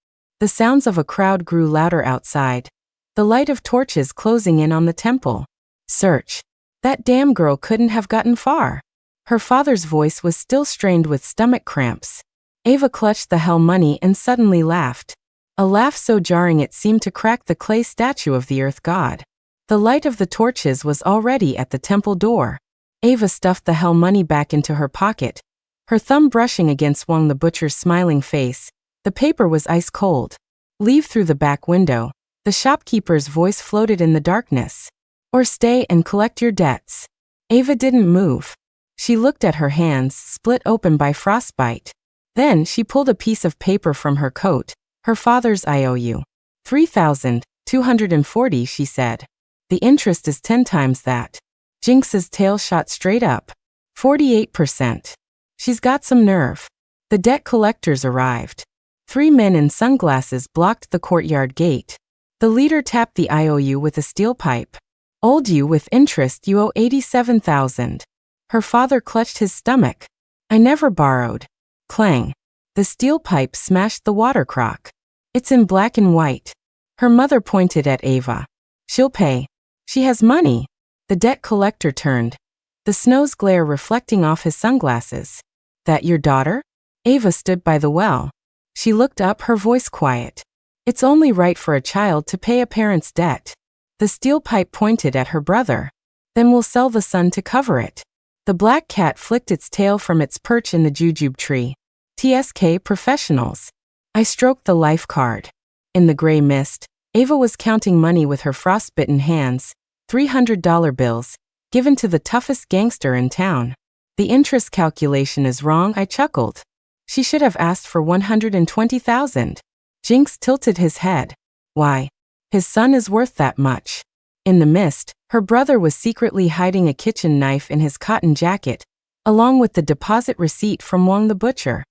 The sounds of a crowd grew louder outside, the light of torches closing in on the temple. "Search. That damn girl couldn't have gotten far." Her father's voice was still strained with stomach cramps. Ava clutched the hell money and suddenly laughed. A laugh so jarring it seemed to crack the clay statue of the earth god. The light of the torches was already at the temple door. Ava stuffed the hell money back into her pocket, her thumb brushing against Wang the butcher's smiling face. The paper was ice cold. "Leave through the back window," the shopkeeper's voice floated in the darkness. "Or stay and collect your debts." Ava didn't move. She looked at her hands, split open by frostbite. Then she pulled a piece of paper from her coat, her father's IOU. 3,240, she said. "The interest is 10 times that." Jinx's tail shot straight up. 48%. She's got some nerve. The debt collectors arrived. 3 men in sunglasses blocked the courtyard gate. The leader tapped the IOU with a steel pipe. "Old you with interest, you owe 87,000. Her father clutched his stomach. "I never borrowed." Clang. The steel pipe smashed the water crock. "It's in black and white." Her mother pointed at Ava. "She'll pay. She has money." The debt collector turned, the snow's glare reflecting off his sunglasses. "That your daughter?" Ava stood by the well. She looked up, her voice quiet. "It's only right for a child to pay a parent's debt." The steel pipe pointed at her brother. "Then we'll sell the son to cover it." The black cat flicked its tail from its perch in the jujube tree. "TSK professionals." I stroked the life card. In the gray mist, Ava was counting money with her frostbitten hands, $300 bills, given to the toughest gangster in town. The interest calculation is wrong, I chuckled. She should have asked for 120,000. Jinx tilted his head. Why? His son is worth that much. In the mist, her brother was secretly hiding a kitchen knife in his cotton jacket, along with the deposit receipt from Wong the butcher.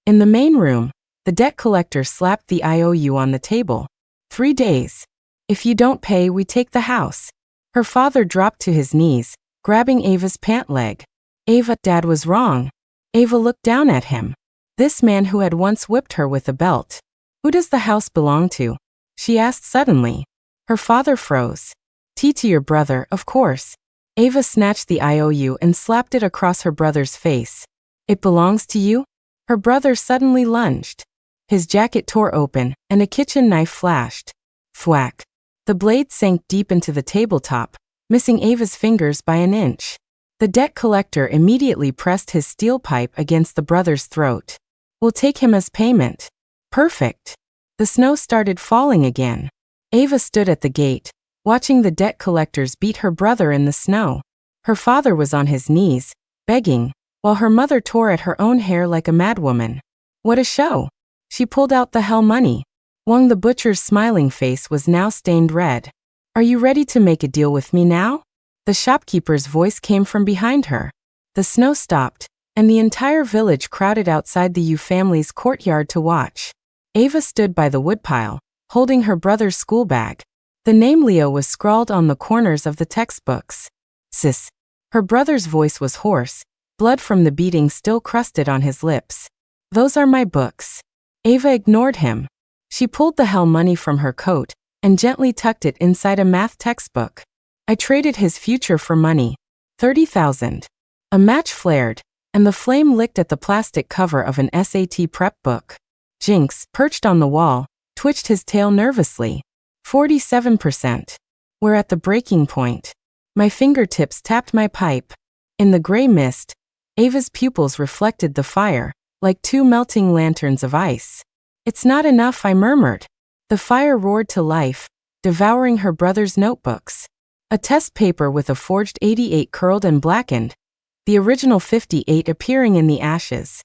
In the main room, the debt collector slapped the IOU on the table. 3 days. If you don't pay, we take the house. Her father dropped to his knees, grabbing Ava's pant leg. Ava, Dad was wrong. Ava looked down at him. This man who had once whipped her with a belt. Who does the house belong to? She asked suddenly. Her father froze. To your brother, of course. Ava snatched the IOU and slapped it across her brother's face. It belongs to you? Her brother suddenly lunged. His jacket tore open, and a kitchen knife flashed. Thwack. The blade sank deep into the tabletop, missing Ava's fingers by an inch. The debt collector immediately pressed his steel pipe against the brother's throat. We'll take him as payment. Perfect. The snow started falling again. Ava stood at the gate, watching the debt collectors beat her brother in the snow. Her father was on his knees, begging, while her mother tore at her own hair like a madwoman. What a show! She pulled out the hell money. Wong the butcher's smiling face was now stained red. Are you ready to make a deal with me now? The shopkeeper's voice came from behind her. The snow stopped, and the entire village crowded outside the Yu family's courtyard to watch. Ava stood by the woodpile, holding her brother's school bag. The name Leo was scrawled on the corners of the textbooks. Sis. Her brother's voice was hoarse, blood from the beating still crusted on his lips. Those are my books. Ava ignored him. She pulled the hell money from her coat and gently tucked it inside a math textbook. I traded his future for money. 30,000. A match flared, and the flame licked at the plastic cover of an SAT prep book. Jinx, perched on the wall, twitched his tail nervously. 47%. We're at the breaking point. My fingertips tapped my pipe. In the gray mist, Ava's pupils reflected the fire, like 2 melting lanterns of ice. It's not enough, I murmured. The fire roared to life, devouring her brother's notebooks. A test paper with a forged 88 curled and blackened, the original 58 appearing in the ashes.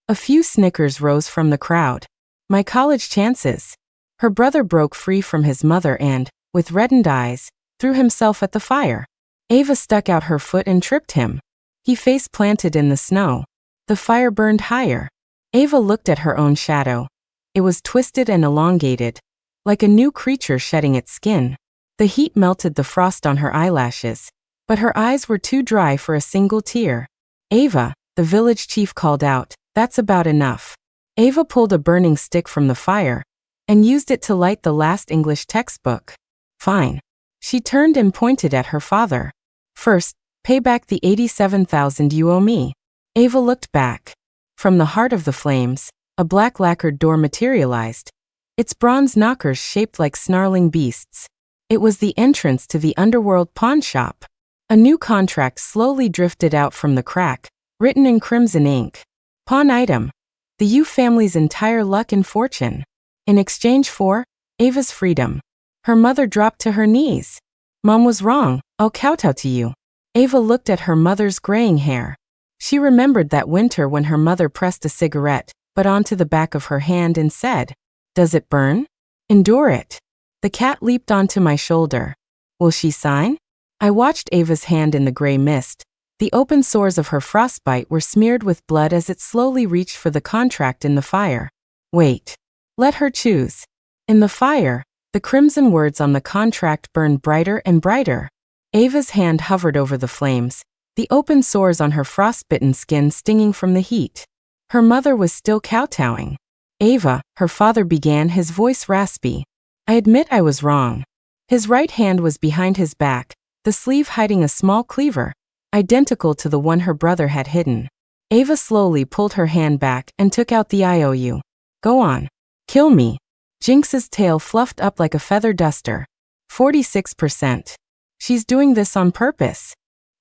A few snickers rose from the crowd. My college chances. Her brother broke free from his mother and, with reddened eyes, threw himself at the fire. Ava stuck out her foot and tripped him. He face planted in the snow. The fire burned higher. Ava looked at her own shadow. It was twisted and elongated, like a new creature shedding its skin. The heat melted the frost on her eyelashes, but her eyes were too dry for a single tear. Ava, the village chief called out, that's about enough. Ava pulled a burning stick from the fire and used it to light the last English textbook. Fine. She turned and pointed at her father. First, pay back the 87,000 you owe me. Ava looked back. From the heart of the flames, a black lacquered door materialized, its bronze knockers shaped like snarling beasts. It was the entrance to the underworld pawn shop. A new contract slowly drifted out from the crack, written in crimson ink. Pawn item. The Yu family's entire luck and fortune. In exchange for Ava's freedom. Her mother dropped to her knees. Mom was wrong, I'll kowtow to you. Ava looked at her mother's graying hair. She remembered that winter when her mother pressed a cigarette, but onto the back of her hand and said, does it burn? Endure it. The cat leaped onto my shoulder. Will she sign? I watched Ava's hand in the gray mist. The open sores of her frostbite were smeared with blood as it slowly reached for the contract in the fire. Wait. Let her choose. In the fire, the crimson words on the contract burned brighter and brighter. Ava's hand hovered over the flames, the open sores on her frostbitten skin stinging from the heat. Her mother was still kowtowing. Ava, her father began, his voice raspy. I admit I was wrong. His right hand was behind his back, the sleeve hiding a small cleaver, identical to the one her brother had hidden. Ava slowly pulled her hand back and took out the IOU. Go on. Kill me. Jinx's tail fluffed up like a feather duster. 46%. She's doing this on purpose.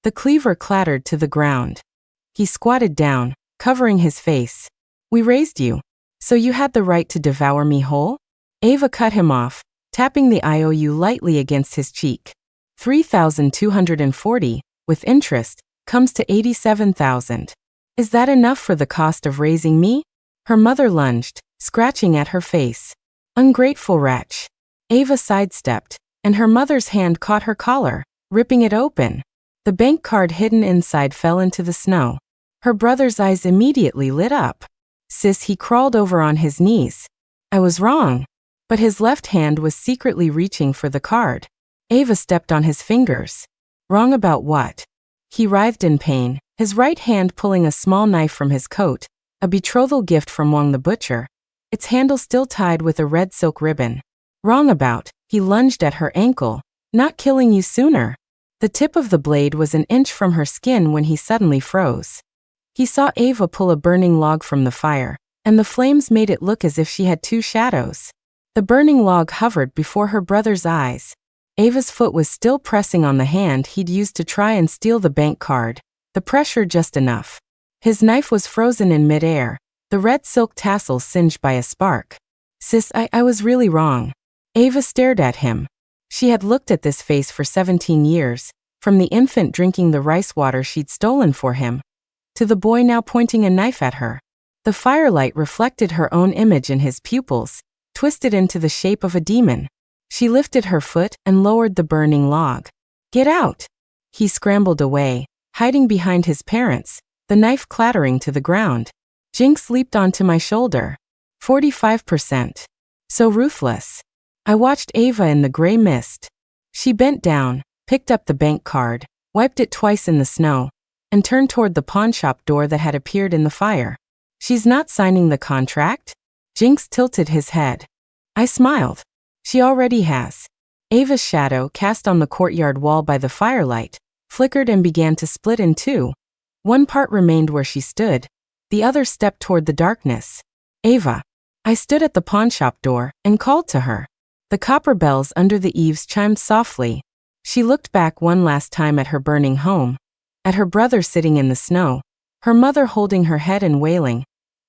The cleaver clattered to the ground. He squatted down, covering his face. We raised you, so you had the right to devour me whole? Ava cut him off, tapping the IOU lightly against his cheek. 3,240, with interest, comes to 87,000. Is that enough for the cost of raising me? Her mother lunged, scratching at her face. Ungrateful wretch. Ava sidestepped, and her mother's hand caught her collar, ripping it open. The bank card hidden inside fell into the snow. Her brother's eyes immediately lit up. Sis, he crawled over on his knees. I was wrong. But his left hand was secretly reaching for the card. Ava stepped on his fingers. Wrong about what? He writhed in pain, his right hand pulling a small knife from his coat, a betrothal gift from Wong the butcher, its handle still tied with a red silk ribbon. Wrong about, he lunged at her ankle. Not killing you sooner. The tip of the blade was an inch from her skin when he suddenly froze. He saw Ava pull a burning log from the fire, and the flames made it look as if she had two shadows. The burning log hovered before her brother's eyes. Ava's foot was still pressing on the hand he'd used to try and steal the bank card, the pressure just enough. His knife was frozen in midair, the red silk tassel singed by a spark. Sis, I was really wrong. Ava stared at him. She had looked at this face for 17 years, from the infant drinking the rice water she'd stolen for him, to the boy now pointing a knife at her. The firelight reflected her own image in his pupils, twisted into the shape of a demon. She lifted her foot and lowered the burning log. Get out! He scrambled away, hiding behind his parents, the knife clattering to the ground. Jinx leaped onto my shoulder. 45%. So ruthless. I watched Ava in the gray mist. She bent down, picked up the bank card, wiped it twice in the snow, and turned toward the pawnshop door that had appeared in the fire. She's not signing the contract? Jinx tilted his head. I smiled. She already has. Ava's shadow, cast on the courtyard wall by the firelight, flickered and began to split in two. One part remained where she stood, the other stepped toward the darkness. Ava. I stood at the pawnshop door and called to her. The copper bells under the eaves chimed softly. She looked back one last time at her burning home, at her brother sitting in the snow, her mother holding her head and wailing,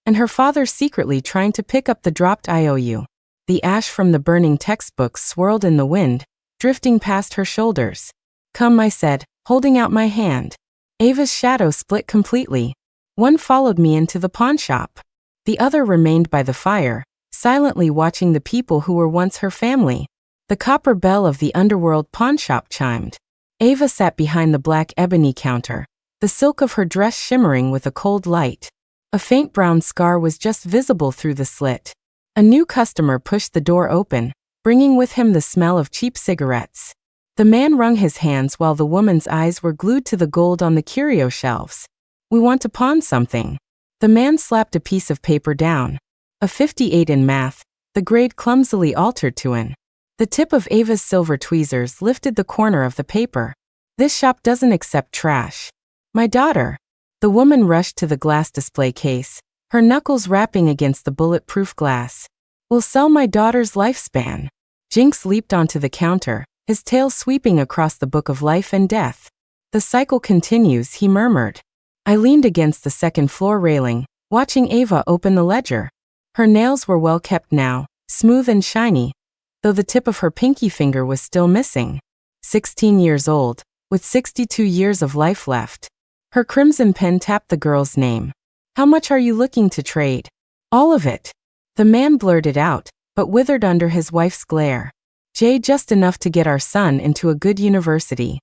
and her father secretly trying to pick up the dropped IOU. The ash from the burning textbooks swirled in the wind, drifting past her shoulders. Come, I said, holding out my hand. Ava's shadow split completely. One followed me into the pawnshop. The other remained by the fire, silently watching the people who were once her family. The copper bell of the underworld pawnshop chimed. Ava sat behind the black ebony counter, the silk of her dress shimmering with a cold light. A faint brown scar was just visible through the slit. A new customer pushed the door open, bringing with him the smell of cheap cigarettes. The man wrung his hands while the woman's eyes were glued to the gold on the curio shelves. We want to pawn something. The man slapped a piece of paper down. A 58 in math, the grade clumsily altered to an. The tip of Ava's silver tweezers lifted the corner of the paper. This shop doesn't accept trash. My daughter. The woman rushed to the glass display case, her knuckles rapping against the bulletproof glass. Will sell my daughter's lifespan. Jinx leaped onto the counter, his tail sweeping across the book of life and death. The cycle continues, he murmured. I leaned against the second floor railing, watching Ava open the ledger. Her nails were well kept now, smooth and shiny, though the tip of her pinky finger was still missing. 16 years old, with 62 years of life left. Her crimson pen tapped the girl's name. How much are you looking to trade? All of it. The man blurted out, but withered under his wife's glare. Jay, just enough to get our son into a good university.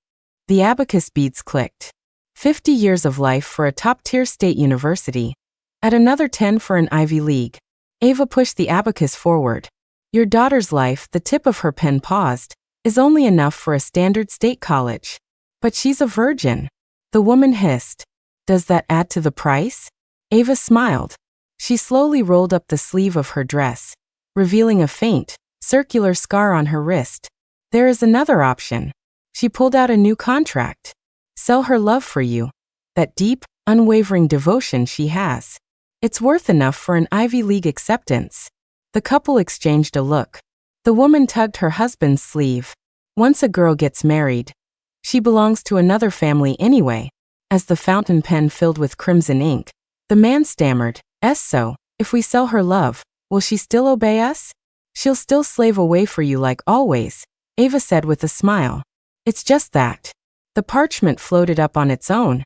The abacus beads clicked. 50 years of life for a top-tier state university. At another 10 for an Ivy League. Ava pushed the abacus forward. Your daughter's life, the tip of her pen paused, is only enough for a standard state college. But she's a virgin. The woman hissed. Does that add to the price? Ava smiled. She slowly rolled up the sleeve of her dress, revealing a faint, circular scar on her wrist. There is another option. She pulled out a new contract. Sell her love for you. That deep, unwavering devotion she has. It's worth enough for an Ivy League acceptance. The couple exchanged a look. The woman tugged her husband's sleeve. Once a girl gets married, she belongs to another family anyway. As the fountain pen filled with crimson ink, the man stammered, So, if we sell her love, will she still obey us? She'll still slave away for you like always, Ava said with a smile. It's just that. The parchment floated up on its own,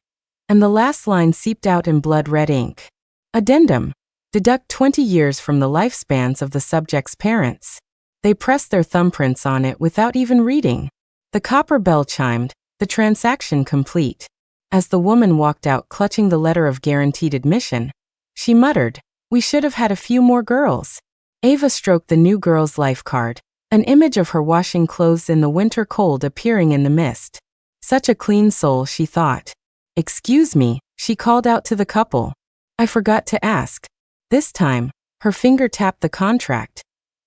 and the last line seeped out in blood-red ink. Addendum. Deduct 20 years from the lifespans of the subject's parents. They pressed their thumbprints on it without even reading. The copper bell chimed, the transaction complete. As the woman walked out clutching the letter of guaranteed admission, she muttered, "We should have had a few more girls." Ava stroked the new girl's life card, an image of her washing clothes in the winter cold appearing in the mist. Such a clean soul, she thought. "Excuse me," she called out to the couple. "I forgot to ask." This time, her finger tapped the contract.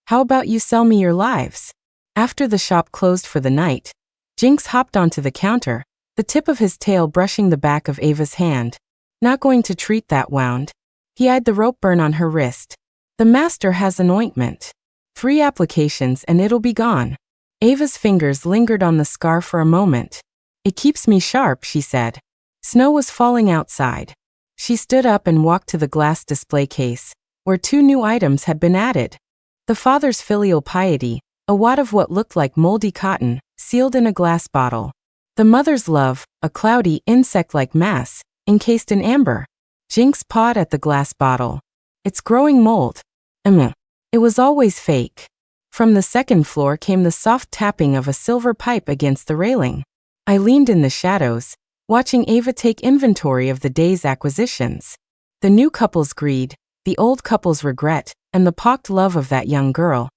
"How about you sell me your lives?" After the shop closed for the night, Jinx hopped onto the counter, the tip of his tail brushing the back of Ava's hand. "Not going to treat that wound." He eyed the rope burn on her wrist. "The master has an ointment. 3 applications and it'll be gone." Ava's fingers lingered on the scar for a moment. "It keeps me sharp," she said. Snow was falling outside. She stood up and walked to the glass display case, where 2 new items had been added. The father's filial piety, a wad of what looked like moldy cotton, sealed in a glass bottle. The mother's love, a cloudy, insect-like mass, encased in amber. Jinx pawed at the glass bottle. "It's growing mold." It was always fake. From the second floor came the soft tapping of a silver pipe against the railing. I leaned in the shadows, watching Ava take inventory of the day's acquisitions. The new couple's greed, the old couple's regret, and the pocked love of that young girl.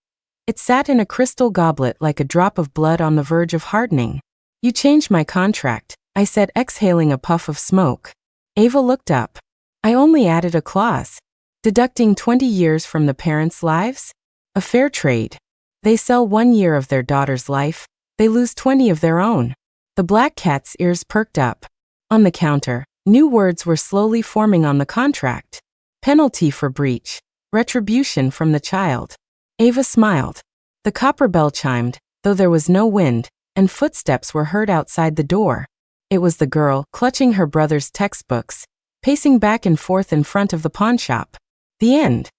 It sat in a crystal goblet like a drop of blood on the verge of hardening. "You changed my contract," I said, exhaling a puff of smoke. Ava looked up. "I only added a clause. Deducting 20 years from the parents' lives? A fair trade. They sell 1 year of their daughter's life, they lose 20 of their own." The black cat's ears perked up. On the counter, new words were slowly forming on the contract. Penalty for breach. Retribution from the child. Ava smiled. The copper bell chimed, though there was no wind, and footsteps were heard outside the door. It was the girl, clutching her brother's textbooks, pacing back and forth in front of the pawnshop. The end.